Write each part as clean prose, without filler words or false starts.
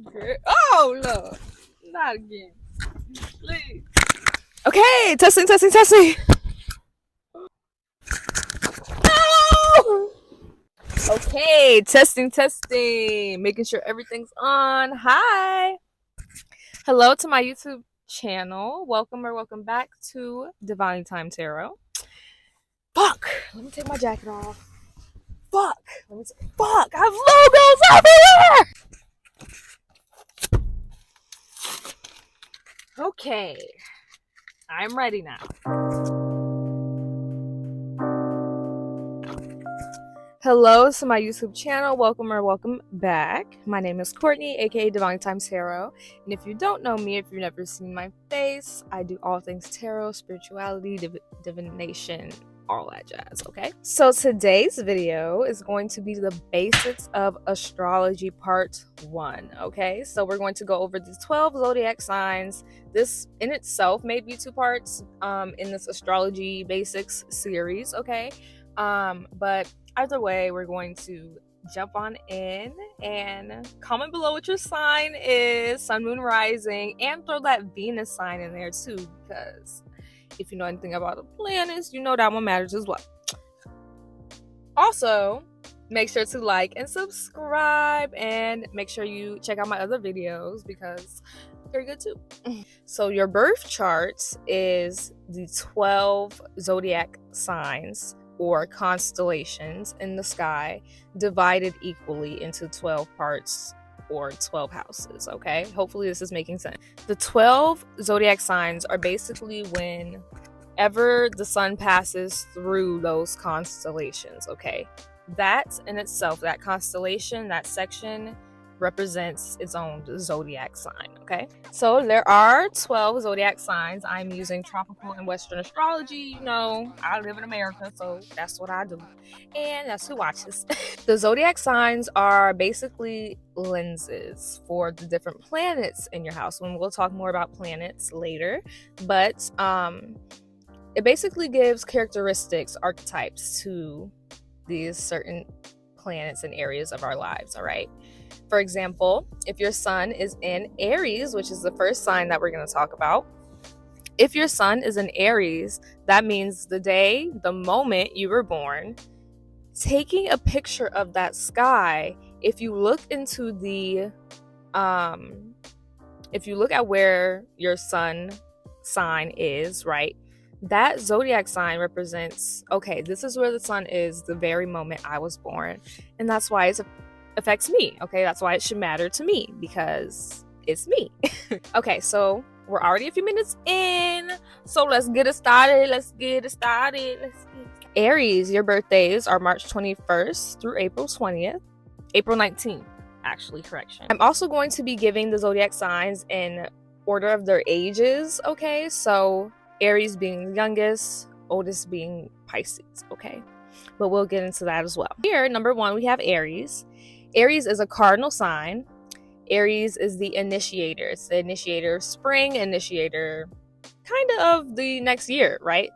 Girl. Oh, Lord. Not again. Please. Okay, testing. No! Okay, testing. Making sure everything's on. Hi. Hello to my YouTube channel. Welcome back to Divine Time Tarot. Fuck. Let me take my jacket off. Fuck. Fuck. I have logos everywhere. Okay. I'm ready now. Hello to my YouTube channel. Welcome back. My name is Courtney, aka Divine Time Tarot. And if you don't know me, if you've never seen my face, I do all things tarot, spirituality, divination, all that jazz, okay? So today's video is going to be the basics of astrology part 1, okay? So we're going to go over the 12 zodiac signs. This in itself may be 2 parts in this astrology basics series, okay? But either way, we're going to jump on in and comment below what your sign is, sun, moon, rising, and throw that Venus sign in there too, because if you know anything about the planets, you know that one matters as well. Also, make sure to like and subscribe, and make sure you check out my other videos because they're good too. So your birth chart is the 12 zodiac signs or constellations in the sky, divided equally into 12 parts or 12 houses, okay? Hopefully this is making sense. The 12 zodiac signs are basically whenever the sun passes through those constellations, okay? That in itself, that constellation, that section, represents its own zodiac sign, okay? So there are 12 zodiac signs. I'm using tropical and western astrology. You know, I live in America, so that's what I do, and that's who watches. The zodiac signs are basically lenses for the different planets in your house, and we'll talk more about planets later, but it basically gives characteristics, archetypes to these certain planets and areas of our lives, all right? For example, if your sun is in Aries, which is the first sign that we're going to talk about, if your sun is in Aries, that means the moment you were born, taking a picture of that sky, if you look into the, if you look at where your sun sign is, right? That zodiac sign represents, okay, this is where the sun is the very moment I was born. And that's why it affects me, okay? That's why it should matter to me, because it's me. Okay, so we're already a few minutes in, so let's get it started. Aries, your birthdays are March 21st through April 20th. April 19th, actually, correction. I'm also going to be giving the zodiac signs in order of their ages, okay? So Aries being the youngest, oldest being Pisces, okay? But we'll get into that as well. Here, number 1, we have Aries. Aries is a cardinal sign. Aries is the initiator. It's the initiator of spring, initiator kind of the next year, right?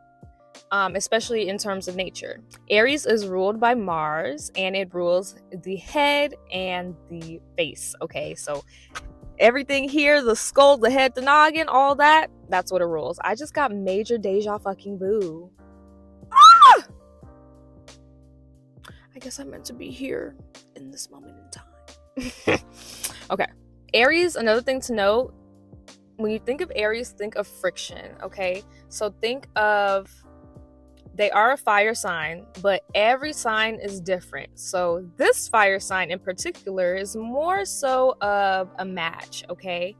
Especially in terms of nature. Aries is ruled by Mars, and it rules the head and the face, okay? So everything here, the skull, the head, the noggin, all that, that's what it rules. I just got major deja fucking vu. Ah! I guess I'm meant to be here in this moment in time. Okay. Aries, another thing to note, when you think of Aries, think of friction, okay? So think of, they are a fire sign, but every sign is different. So this fire sign in particular is more so of a match, okay?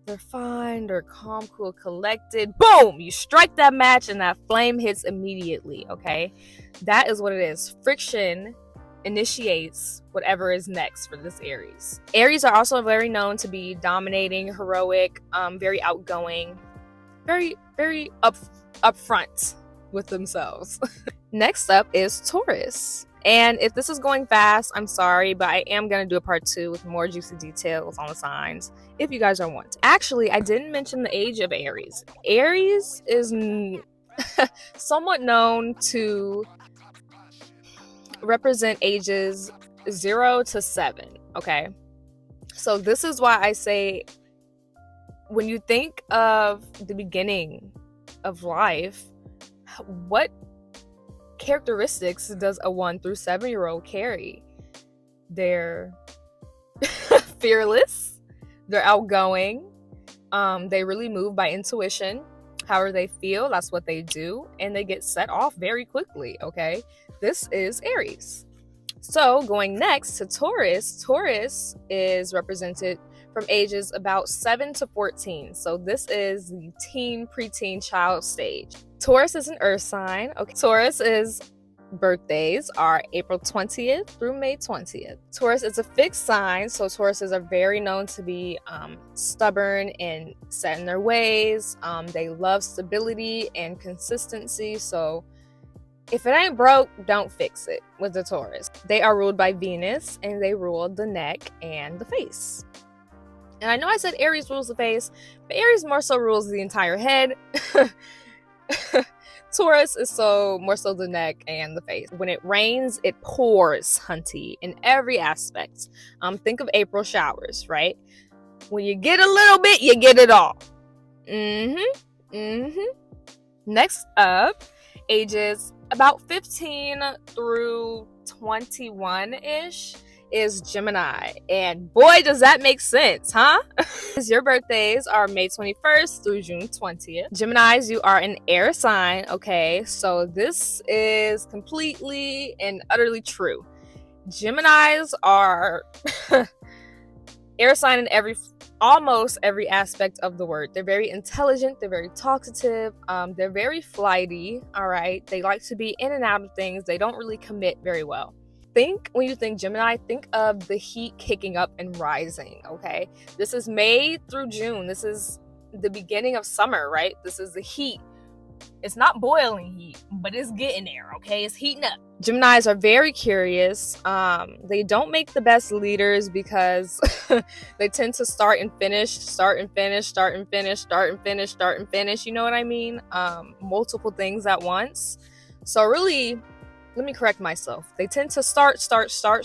They're fine, they're calm, cool, collected. Boom! You strike that match and that flame hits immediately, okay? That is what it is. Friction initiates whatever is next for this Aries. Aries are also very known to be dominating, heroic, very outgoing, very upfront with themselves. Next up is Taurus. And if this is going fast, I'm sorry, but I am going to do a part 2 with more juicy details on the signs if you guys are wanting. Actually, I didn't mention the age of Aries. Aries is somewhat known to represent ages 0 to 7, okay? So this is why I say, when you think of the beginning of life, what characteristics does a 1 through 7-year-old carry? They're fearless, they're outgoing, they really move by intuition. However they feel, that's what they do, and they get set off very quickly, okay? This is Aries. So going next to Taurus, Taurus is represented from ages about 7 to 14. So this is the teen, preteen child stage. Taurus is an earth sign. Okay, Taurus is birthdays are April 20th through May 20th. Taurus is a fixed sign, so Tauruses are very known to be stubborn and set in their ways. They love stability and consistency, so if it ain't broke, don't fix it with the Taurus. They are ruled by Venus, and they rule the neck and the face. And I know I said Aries rules the face, but Aries more so rules the entire head. Taurus is more so the neck and the face. When it rains, it pours, hunty, in every aspect. Think of April showers, right? When you get a little bit, you get it all. Next up, ages about 15 through 21-ish is Gemini. And boy, does that make sense, huh? Your birthdays are May 21st through June 20th. Geminis, you are an air sign, okay? So this is completely and utterly true. Geminis are air sign in almost every aspect of the word. They're very intelligent, they're very talkative, they're very flighty, all right? They like to be in and out of things. They don't really commit very well. When you think Gemini, think of the heat kicking up and rising, okay? This is May through June. This is the beginning of summer, right? This is the heat. It's not boiling heat, but it's getting there, okay? It's heating up. Geminis are very curious. They don't make the best leaders because they tend to start and finish. You know what I mean? Multiple things at once. So really, let me correct myself. They tend to start, finish, start,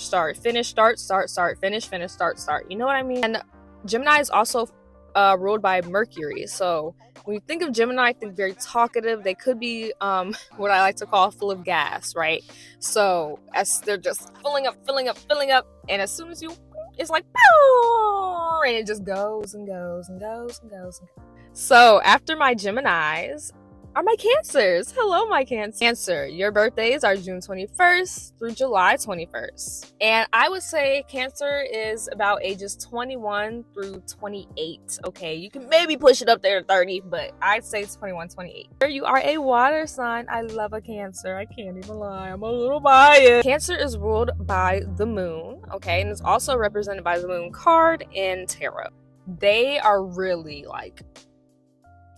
finish, start. You know what I mean? And Gemini is also ruled by Mercury. So when you think of Gemini, think very talkative. They could be what I like to call full of gas, right? So as they're just filling up, and as soon as it's like, and it just goes and goes. So after my Geminis are my Cancers. Hello, my Cancer. Your birthdays are June 21st through July 21st. And I would say Cancer is about ages 21 through 28. Okay, you can maybe push it up there to 30, but I'd say it's 21, 28. You are a water sign. I love a Cancer. I can't even lie. I'm a little biased. Cancer is ruled by the moon, okay, and it's also represented by the moon card in tarot. They are really like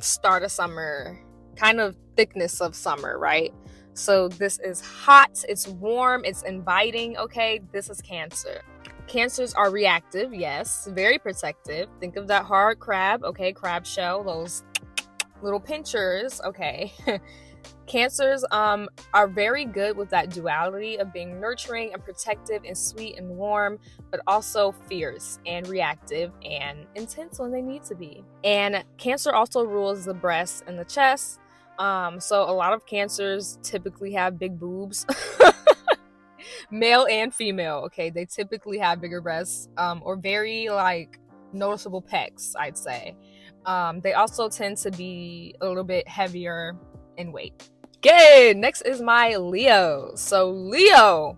start of summer, kind of thickness of summer, right? So this is hot, it's warm, it's inviting, okay? This is Cancer. Cancers are reactive, yes, very protective. Think of that hard crab, okay? Crab shell, those little pinchers, okay? Cancers are very good with that duality of being nurturing and protective and sweet and warm, but also fierce and reactive and intense when they need to be. And Cancer also rules the breast and the chest. So a lot of Cancers typically have big boobs. Male and female, okay? They typically have bigger breasts, or very like noticeable pecs, I'd say. They also tend to be a little bit heavier in weight. Good. Next is my Leo. So Leo,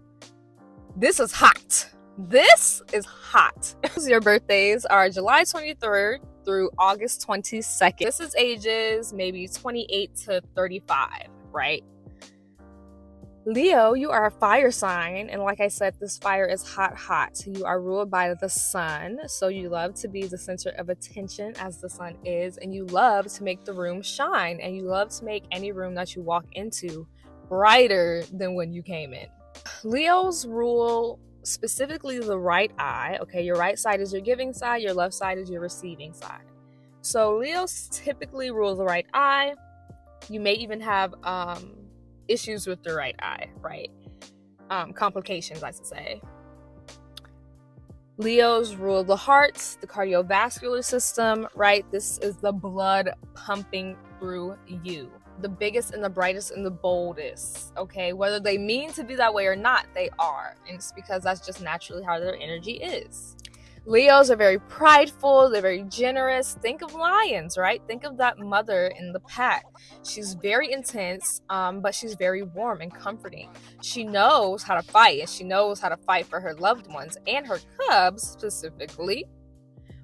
this is hot. Your birthdays are July 23rd through August 22nd. This is ages maybe 28 to 35, right? Leo, you are a fire sign, and like I said, this fire is hot. You are ruled by the sun, so you love to be the center of attention as the sun is, and you love to make the room shine, and you love to make any room that you walk into brighter than when you came in. Leos rule specifically the right eye, okay? Your right side is your giving side, your left side is your receiving side. So Leos typically rule the right eye. You may even have issues with the right eye, right? Complications, I should say. Leos rule the heart, the cardiovascular system, right? This is the blood pumping through you. The biggest and the brightest and the boldest, okay? Whether they mean to be that way or not, they are. And it's because that's just naturally how their energy is. Leos are very prideful, they're very generous. Think of lions, right? Think of that mother in the pack. She's very intense, but she's very warm and comforting. She knows how to fight, and she knows how to fight for her loved ones and her cubs specifically.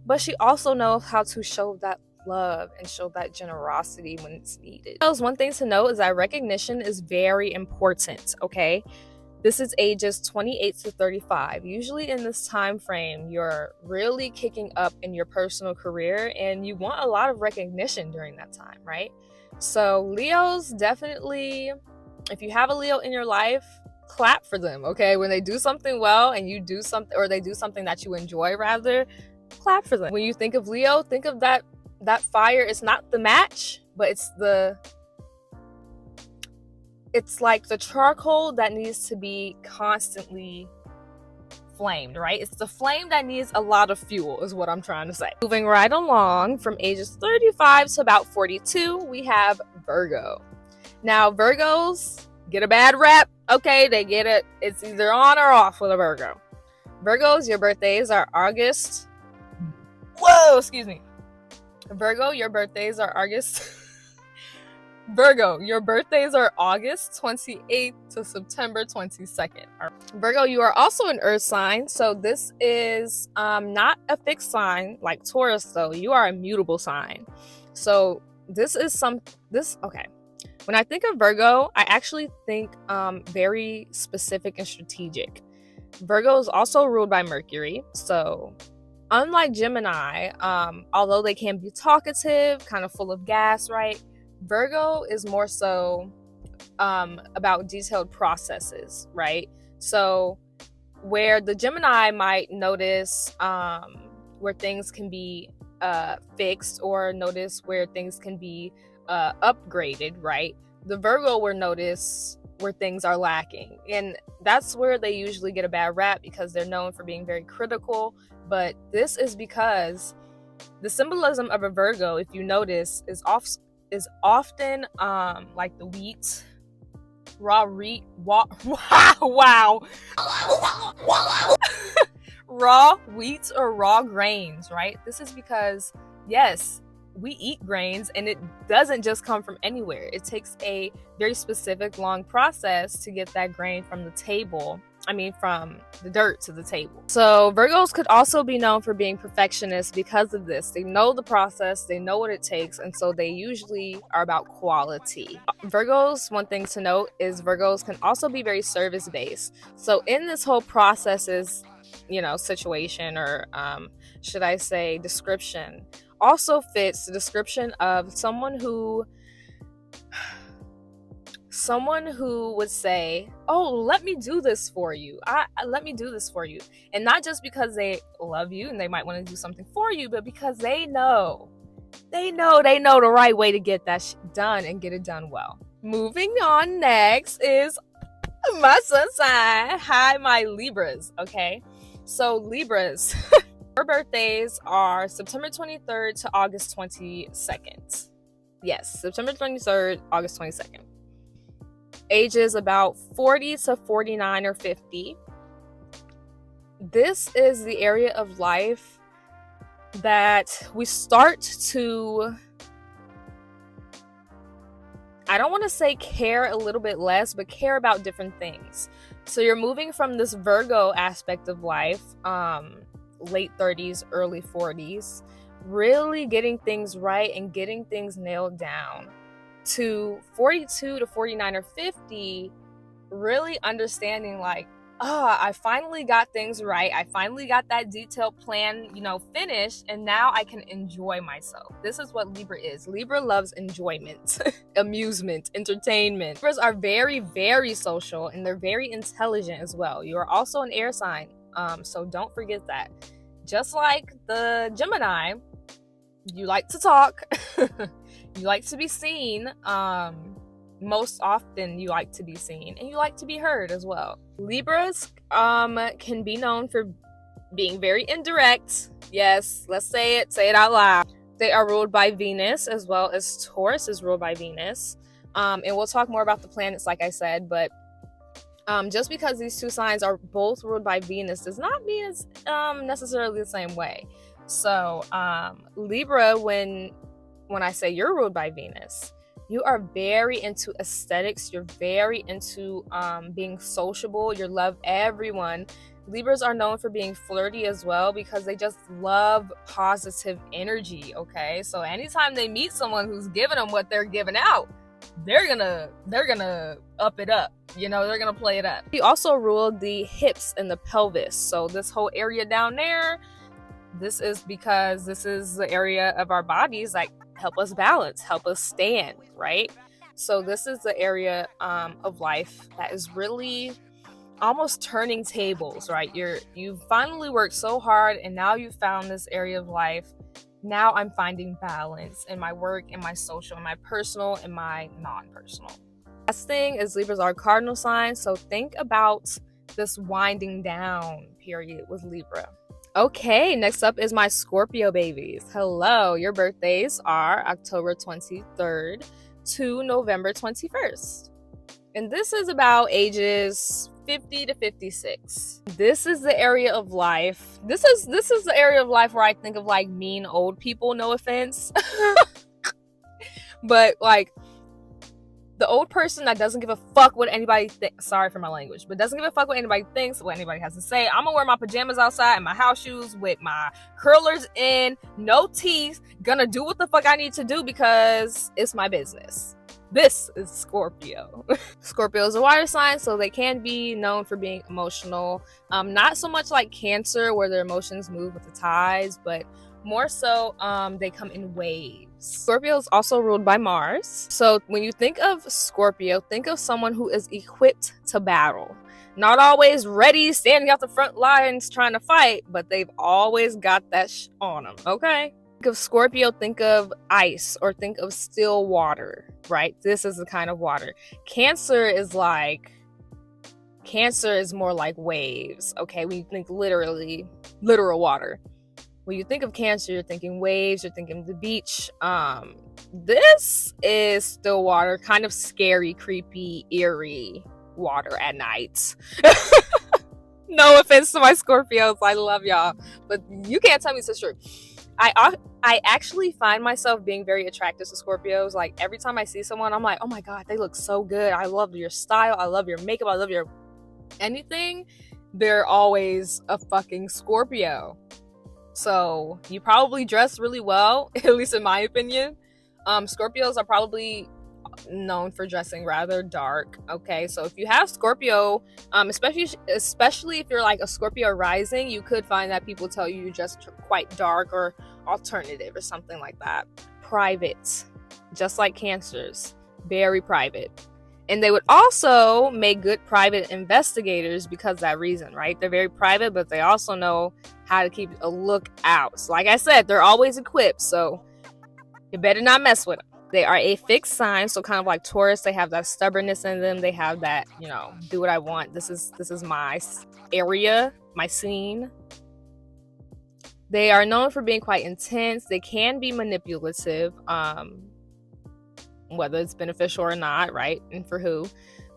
But she also knows how to show that love and show that generosity when it's needed. One thing to note is that recognition is very important, okay? This is ages 28 to 35. Usually in this time frame, you're really kicking up in your personal career and you want a lot of recognition during that time, right? So Leos, definitely, if you have a Leo in your life, clap for them, okay? When they do something well and you do something, or they do something that you enjoy rather, clap for them. When you think of Leo, think of that fire. It's not the match, but it's like the charcoal that needs to be constantly flamed, right? It's the flame that needs a lot of fuel is what I'm trying to say. Moving right along, from ages 35 to about 42, we have Virgo. Now, Virgos get a bad rap, okay? They get it. It's either on or off with a Virgo. Virgos, your birthdays are August. Whoa, excuse me. Virgo, your birthdays are August. Virgo, your birthdays are August 28th to September 22nd. Virgo, you are also an earth sign, so this is not a fixed sign like Taurus, though. You are a mutable sign. So okay. When I think of Virgo, I actually think very specific and strategic. Virgo is also ruled by Mercury, so unlike Gemini, although they can be talkative, kind of full of gas, right? Virgo is more so about detailed processes, right? So where the Gemini might notice where things can be fixed, or notice where things can be upgraded, right? The Virgo will notice where things are lacking. And that's where they usually get a bad rap, because they're known for being very critical. But this is because the symbolism of a Virgo, if you notice, is often like the wheat, raw wheat, wow, raw wheat or raw grains, right? This is because, yes, we eat grains and it doesn't just come from anywhere. It takes a very specific long process to get that grain from the table. From the dirt to the table. So Virgos could also be known for being perfectionists because of this. They know the process, they know what it takes, and so they usually are about quality. Virgos, one thing to note is Virgos can also be very service-based. So in this whole processes, situation, or should I say description, also fits the description of someone who would say, oh, let me do this for you. Let me do this for you. And not just because they love you and they might want to do something for you, but because they know the right way to get that done and get it done well. Moving on, next is my sun sign. Hi, my Libras, okay? So Libras, your birthdays are September 23rd to August 22nd. Yes, September 23rd, August 22nd. Ages about 40 to 49 or 50. This is the area of life that we start to, I don't want to say care a little bit less, but care about different things. So you're moving from this Virgo aspect of life, late 30s, early 40s, really getting things right and getting things nailed down, to 42 to 49 or 50, really understanding like, I finally got things right. I finally got that detailed plan, finished, and now I can enjoy myself. This is what Libra is. Libra loves enjoyment, amusement, entertainment. Libras are very, very social, and they're very intelligent as well. You are also an air sign, so don't forget that. Just like the Gemini, you like to talk. You like to be seen. Most often you like to be seen, and you like to be heard as well. Libras can be known for being very indirect. Yes, let's say it out loud. They are ruled by Venus, as well as Taurus is ruled by Venus. And we'll talk more about the planets, like I said, but just because these two signs are both ruled by Venus does not mean it's necessarily the same way. So Libra, when I say you're ruled by Venus, you are very into aesthetics. You're very into being sociable. You love everyone. Libras are known for being flirty as well because they just love positive energy, okay? So anytime they meet someone who's giving them what they're giving out, they're gonna up it up. You know, they're gonna play it up. We also ruled the hips and the pelvis. So this whole area down there, this is because this is the area of our bodies like help us balance, help us stand, right? So this is the area of life that is really almost turning tables, right? You've finally worked so hard and now you've found this area of life. Now I'm finding balance in my work, in my social, in my personal, in my non-personal. Last thing is Libras are cardinal signs, so think about this winding down period with Libra. Okay, next up is my Scorpio babies. Hello, your birthdays are October 23rd to November 21st. And this is about ages 50 to 56. This is the area of life. This is the area of life where I think of like mean old people, no offense. But like the old person that doesn't give a fuck what anybody thinks. Sorry for my language, but doesn't give a fuck what anybody thinks, what anybody has to say. I'm gonna wear my pajamas outside and my house shoes with my curlers in, no teeth, gonna do what the fuck I need to do because it's my business. This is Scorpio. Scorpio is a water sign, so they can be known for being emotional. Not so much like Cancer, where their emotions move with the tides, but more so they come in waves. Scorpio is also ruled by Mars. So when you think of Scorpio, think of someone who is equipped to battle. Not always ready, standing out the front lines trying to fight, but they've always got that on them, okay? Think of Scorpio, think of ice, or think of still water, right? This is the kind of water. Cancer is more like waves, okay? We think literal water. When you think of Cancer, you're thinking waves, you're thinking the beach. This is still water, kind of scary, creepy, eerie water at night. No offense to my Scorpios, I love y'all, but you can't tell me it's true. I actually find myself being very attracted to Scorpios. Like every time I see someone, I'm like, oh my god, they look so good. I love your style. I love your makeup. I love your anything. They're always a fucking Scorpio. So you probably dress really well, at least in my opinion. Scorpios are probably known for dressing rather dark. Okay, so if you have Scorpio, especially if you're like a Scorpio rising, you could find that people tell you dress quite dark or alternative or something like that. Private, just like Cancers, very private. And they would also make good private investigators because of that reason, right? They're very private, but they also know how to keep a lookout. So like I said, they're always equipped, so you better not mess with them. They are a fixed sign, so kind of like Taurus, they have that stubbornness in them. They have that, do what I want. This is my area, my scene. They are known for being quite intense. They can be manipulative, whether it's beneficial or not, right? And for who.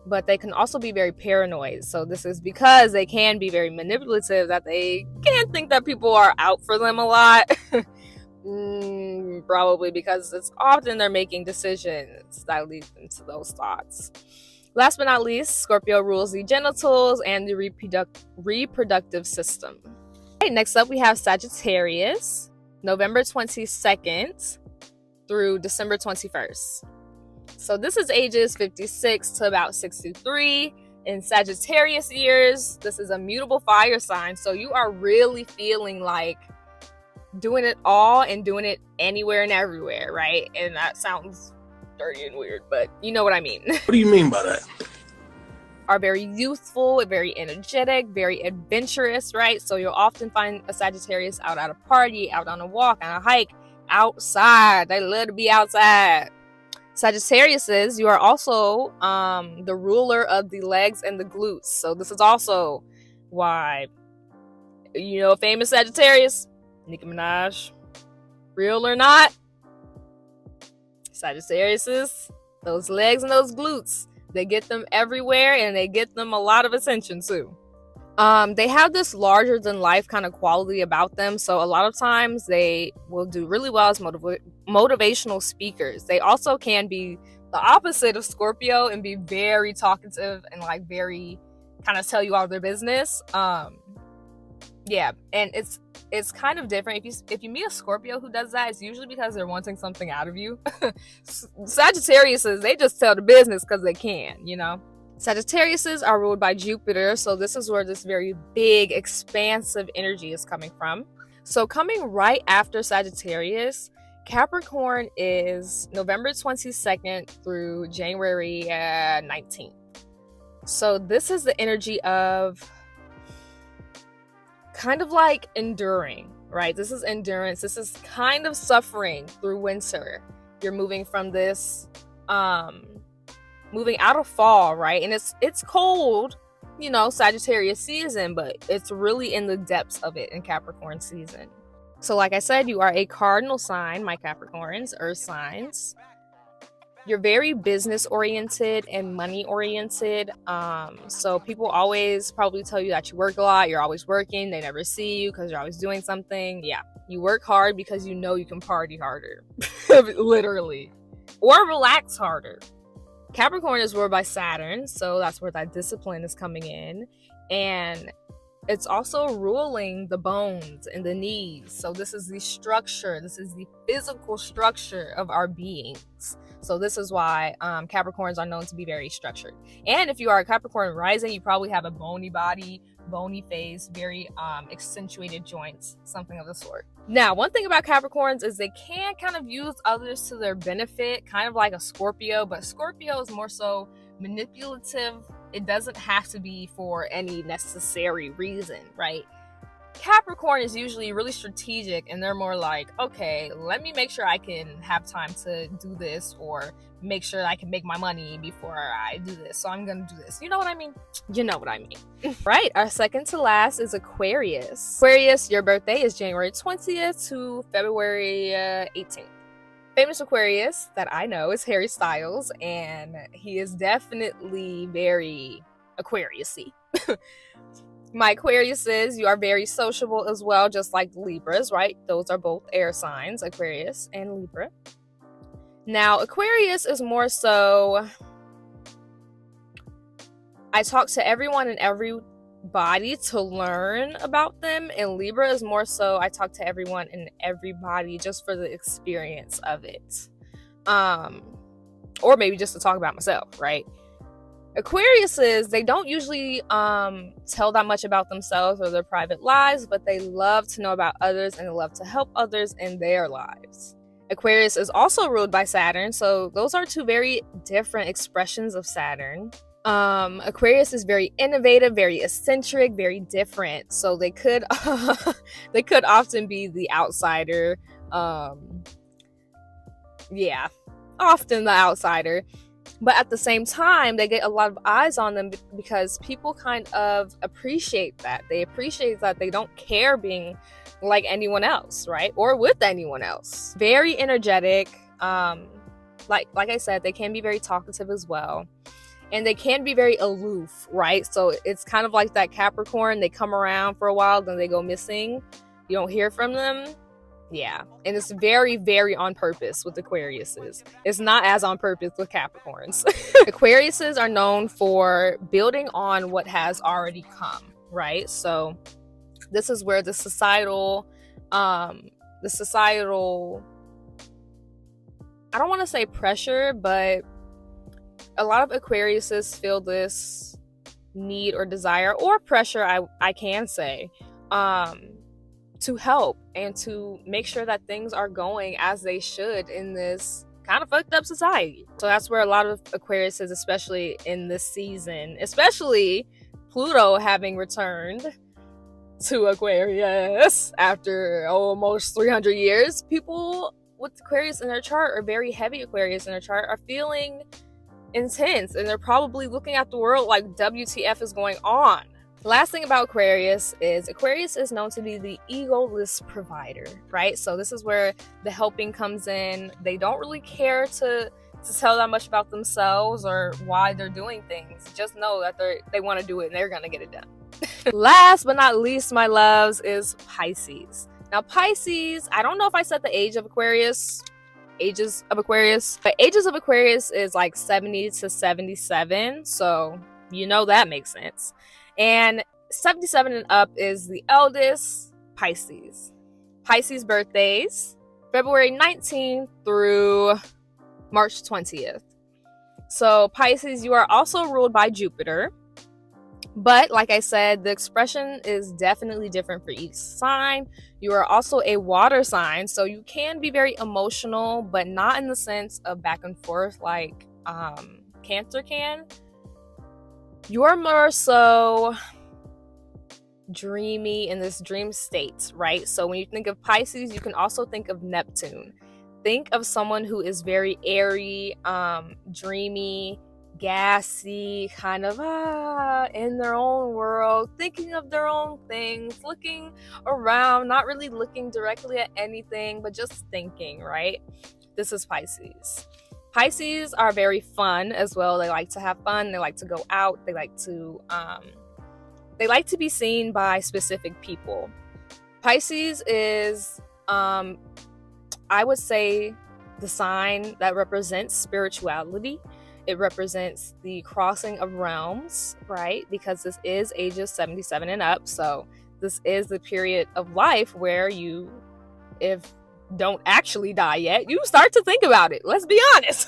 But they can also be very paranoid. So this is because they can be very manipulative that they can think that people are out for them a lot. Probably because it's often they're making decisions that lead them to those thoughts. Last but not least, Scorpio rules the genitals and the reproductive system. Okay, next up we have Sagittarius, November 22nd through December 21st. So this is ages 56 to about 63. In Sagittarius years, this is a mutable fire sign. So you are really feeling like doing it all and doing it anywhere and everywhere, right? And that sounds dirty and weird, but you know what I mean. What do you mean by that? Are very youthful, very energetic, very adventurous, right? So you'll often find a Sagittarius out at a party, out on a walk, on a hike, outside. They love to be outside. Sagittariuses, you are also the ruler of the legs and the glutes. So this is also why You know, famous Sagittarius, Nicki Minaj. Real or not, Sagittariuses, those legs and those glutes, they get them everywhere, and they get them a lot of attention too. They have this larger than life kind of quality about them, so a lot of times they will do really well as motivational speakers. They also can be the opposite of Scorpio and be very talkative and like very kind of tell you all their business. Yeah, and it's kind of different. If you meet a Scorpio who does that, it's usually because they're wanting something out of you. Sagittariuses, they just tell the business because they can, you know. Sagittariuses are ruled by Jupiter, so this is where this very big, expansive energy is coming from. So coming right after Sagittarius, Capricorn is November 22nd through January 19th. So this is the energy of kind of like enduring, right? This is endurance. This is kind of suffering through winter. You're moving from this, moving out of fall, right? And it's cold, you know, Sagittarius season, but it's really in the depths of it in Capricorn season. So like I said, you are a cardinal sign, my Capricorns, earth signs. You're very business oriented and money oriented. So people always probably tell you that you work a lot. You're always working. They never see you because you're always doing something. Yeah, you work hard because you know you can party harder, literally, or relax harder. Capricorn is ruled by Saturn, so that's where that discipline is coming in, and it's also ruling the bones and the knees. So this is the structure. This is the physical structure of our beings. So this is why Capricorns are known to be very structured. And if you are a Capricorn rising, you probably have a bony body, bony face, very accentuated joints, something of the sort. Now, one thing about Capricorns is they can kind of use others to their benefit, kind of like a Scorpio, but Scorpio is more so manipulative. It doesn't have to be for any necessary reason, right? Capricorn is usually really strategic, and they're more like, okay, let me make sure I can have time to do this, or make sure that I can make my money before I do this, so I'm gonna do this. You know what I mean? You know what I mean. Right, our second to last is Aquarius. Aquarius, your birthday is January 20th to February 18th. Famous Aquarius that I know is Harry Styles, and he is definitely very Aquarius-y. My Aquariuses, you are very sociable as well, just like Libras, right? Those are both air signs, Aquarius and Libra. Now, Aquarius is more so, I talk to everyone and everybody to learn about them, and Libra is more so, I talk to everyone and everybody just for the experience of it. Or maybe just to talk about myself, right? Aquariuses, they don't usually tell that much about themselves or their private lives, but they love to know about others and they love to help others in their lives. Aquarius is also ruled by Saturn, so those are two very different expressions of Saturn. Aquarius is very innovative, very eccentric, very different, so they could they could often be the outsider. Yeah, often the outsider. But at the same time, they get a lot of eyes on them because people kind of appreciate that. They appreciate that they don't care being like anyone else, right? Or with anyone else. Very energetic. Like I said, they can be very talkative as well. And they can be very aloof, right? So it's kind of like that Capricorn. They come around for a while, then they go missing. You don't hear from them. Yeah, and it's very, very on purpose with Aquariuses. It's not as on purpose with Capricorns. Aquariuses are known for building on what has already come, right? So this is where the societal, I don't want to say pressure, but a lot of Aquariuses feel this need or desire or pressure, I can say, to help and to make sure that things are going as they should in this kind of fucked up society. So that's where a lot of Aquariuses, especially in this season, especially Pluto having returned to Aquarius after almost 300 years, people with Aquarius in their chart, or very heavy Aquarius in their chart, are feeling intense, and they're probably looking at the world like WTF is going on. Last thing about Aquarius is known to be the egoless provider, right? So this is where the helping comes in. They don't really care to tell that much about themselves or why they're doing things. Just know that they want to do it and they're gonna get it done. Last but not least, my loves, is Pisces. Now Pisces, I don't know if I said the ages of Aquarius, but ages of Aquarius is like 70 to 77, so you know that makes sense. And 77 and up is the eldest Pisces. Pisces birthdays, February 19th through March 20th. So Pisces, you are also ruled by Jupiter. But like I said, the expression is definitely different for each sign. You are also a water sign, so you can be very emotional, but not in the sense of back and forth like Cancer can. You're more so dreamy in this dream state, right? So when you think of Pisces, you can also think of Neptune. Think of someone who is very airy, dreamy, gassy, kind of in their own world, thinking of their own things, looking around, not really looking directly at anything, but just thinking, right? This is Pisces. Pisces are very fun as well. They like to have fun. They like to go out. They like to be seen by specific people. Pisces is, I would say, the sign that represents spirituality. It represents the crossing of realms, right? Because this is ages 77 and up. So this is the period of life where you, if don't actually die yet, you start to think about it. Let's be honest.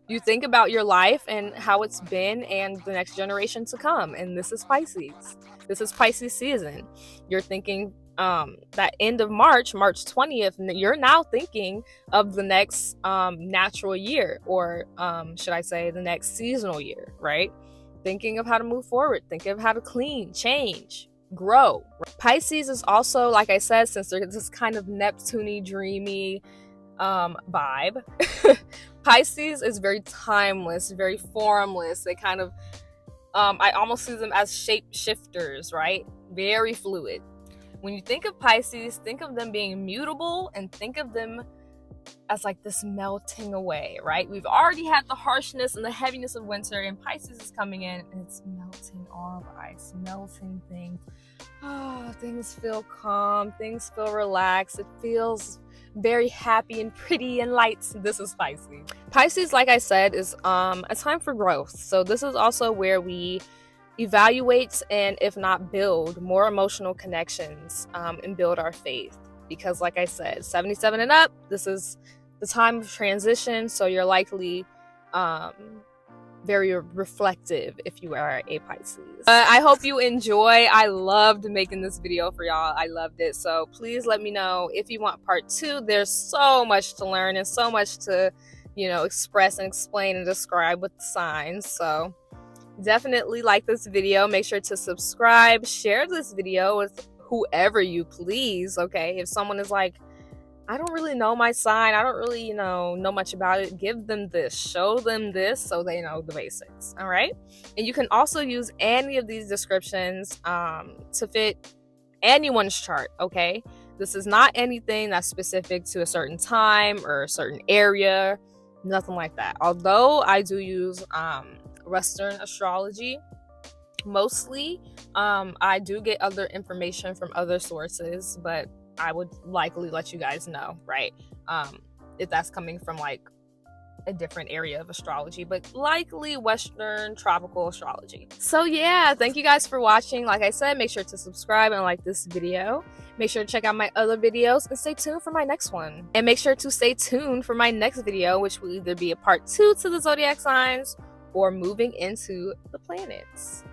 You think about your life and how it's been and the next generation to come. And this is Pisces. This is Pisces season. You're thinking that end of March 20th, you're now thinking of the next natural year, or should I say the next seasonal year, right? Thinking of how to move forward, thinking of how to clean, change, grow. Pisces is also, like I said, since there's this kind of Neptune-y, dreamy vibe, Pisces is very timeless, very formless. They kind of, I almost see them as shapeshifters, right? Very fluid. When you think of Pisces, think of them being mutable and think of them as like this melting away, right? We've already had the harshness and the heaviness of winter, and Pisces is coming in and it's melting all the ice, melting things. Things feel calm, things feel relaxed. It feels very happy and pretty and light. This is Pisces. Pisces, like I said, is a time for growth. So this is also where we evaluate and, if not build, more emotional connections and build our faith. Because like I said, 77 and up, this is the time of transition, so you're likely very reflective if you are a Pisces. I hope you enjoy. I loved making this video for y'all. I loved it. So please let me know if you want part 2. There's so much to learn and so much to, express and explain and describe with the signs. So definitely like this video. Make sure to subscribe, share this video with whoever you please, okay? If someone is like, I don't really know my sign, I don't really, know much about it, give them this, show them this so they know the basics, all right? And you can also use any of these descriptions to fit anyone's chart, okay? This is not anything that's specific to a certain time or a certain area, nothing like that. Although I do use Western astrology mostly, I do get other information from other sources, but I would likely let you guys know, right? If that's coming from like a different area of astrology, but likely Western tropical astrology. So yeah, thank you guys for watching. Like I said, make sure to subscribe and like this video. Make sure to check out my other videos and stay tuned for my next one. And make sure to stay tuned for my next video, which will either be a part 2 to the zodiac signs or moving into the planets.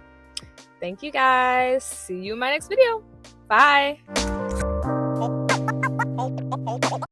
Thank you guys. See you in my next video. Bye.